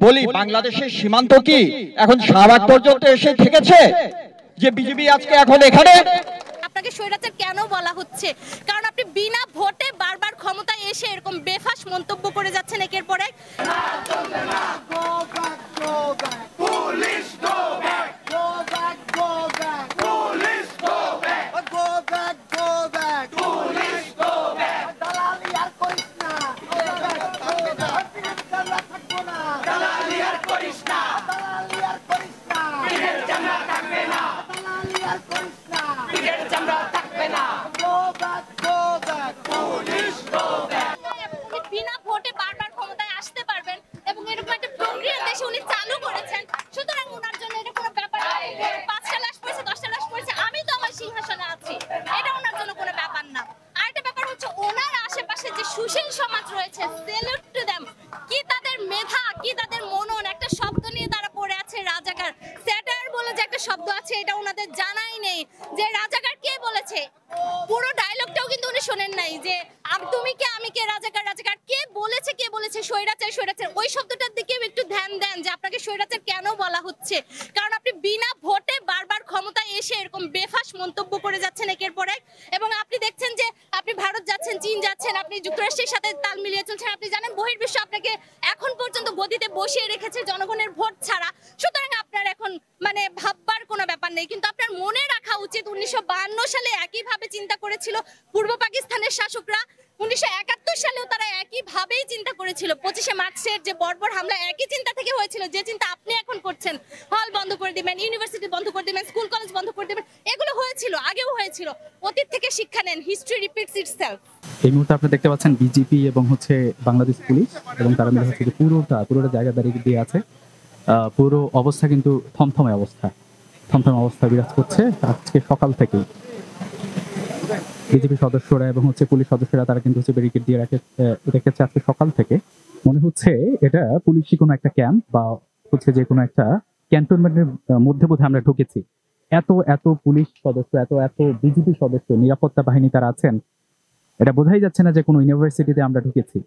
বলি বাংলাদেশের সীমান্ত কি এখন শাহবাগ পর্যন্ত এসে থেকেছে যে বিজেপি আজকে এখন এখানে? আপনাকে স্বৈরাচার কেন বলা হচ্ছে? কারণ আপনি বিনা ভোটে বারবার ক্ষমতায় এসে এরকম বেফাস মন্তব্য করে যাচ্ছেন একের পর এক। বিনা ভোটে বারবার ক্ষমতায় আসতে পারবেন এবং এরকম একটা প্রক্রিয়া দেশে উনি চালু করেছেন, সুতরাং ওনার জন্য এটা কোনো ব্যাপার না। 5টা লাশ পড়েছে, 10টা লাশ পড়েছে, আমি তো আমার সিংহাসনে আছি, এটা ওনার জন্য কোনো ব্যাপার না। আরেকটা ব্যাপার হচ্ছে ওনার আশেপাশে যে সুশীল সমাজ রয়েছে, সেলুট টু দেম। কি তাদের মেধা, কি তাদের মনন, একটা শব্দ নিয়ে তারা পড়ে আছে রাজাকার। স্যাটার বলে যে একটা শব্দ আছে এটা ওনাদের জানাই নেই যে রাজাকার কে বলেছে। পুরো ডায়লগটাও কিন্তু উনি শোনেন নাই যে তুমি কে আমি কে, রাজাকার রাজাকার কে বলেছে, কে বলেছে স্বৈরাচার স্বৈরাচার। ওই শব্দটার দিকে একটু ধ্যান দেন যে আপনাকে স্বৈরাচার কেন বলা হচ্ছে। কারণ আপনি বিনা ভোটে বারবার ক্ষমতায় এসে এরকম বেফাস মন্তব্য করে যাচ্ছেন একের পর এক। এবং আপনি দেখছেন যে আপনি ভারত যাচ্ছেন, চীন যাচ্ছেন, আপনি যুক্তরাষ্ট্রের সাথে তাল মিলিয়ে চলছেন। আপনি জানেন বহির্বিশ্ব আপনাকে এখন পর্যন্ত গদিতে বসিয়ে রেখেছে জনগণের ভোট ছাড়া। সুতরাং আপনার এখন মানে ভাববার কোনো ব্যাপার নেই। কিন্তু আপনার মনে রাখা উচিত 1952 সালে একইভাবে চিন্তা করেছিল পূর্ব পাকিস্তানের শাসকরা। 1971 সালেও তারা একইভাবেই চিন্তা করেছিল। 25শে মার্চের যে বর্বর হামলা একই চিন্তা থেকে হয়েছিল, যে চিন্তা আপনি এখন করছেন। হল বন্ধ করে দিবেন, ইউনিভার্সিটি বন্ধ করে দিবেন, স্কুল কলেজ বন্ধ করে দিবেন, এগুলো হয়েছিল, আগেও হয়েছিল। অতীত থেকে শিক্ষা নেন, হিস্ট্রি রিপিটস ইটসেলফ। এই মুহূর্তে আপনি দেখতে পাচ্ছেন বিজেপি এবং বাংলাদেশ পুলিশ এবং তারা মিলে হচ্ছে পুরোটা জায়গা দাঁড়িয়ে দিয়ে আছে। পুরো অবস্থা কিন্তু থমথমে অবস্থা বিরাজ করছে আজকে সকাল থেকেই। বিজেপি সদস্যরা এবং পুলিশ সদস্যরা তারা কিন্তু ব্যারিকেড দিয়ে রেখেছে আজকে সকাল থেকে। মনে হচ্ছে এটা পুলিশি কোনো একটা ক্যাম্প বা যে কোনো একটা ক্যান্টনমেন্টের মধ্যে বোধহয় আমরা ঢুকেছি। এত পুলিশ সদস্য, এত বিজেপি সদস্য, নিরাপত্তা বাহিনী তারা আছেন, এটা বোঝাই যাচ্ছে না যে কোনো ইউনিভার্সিটিতে আমরা ঢুকেছি।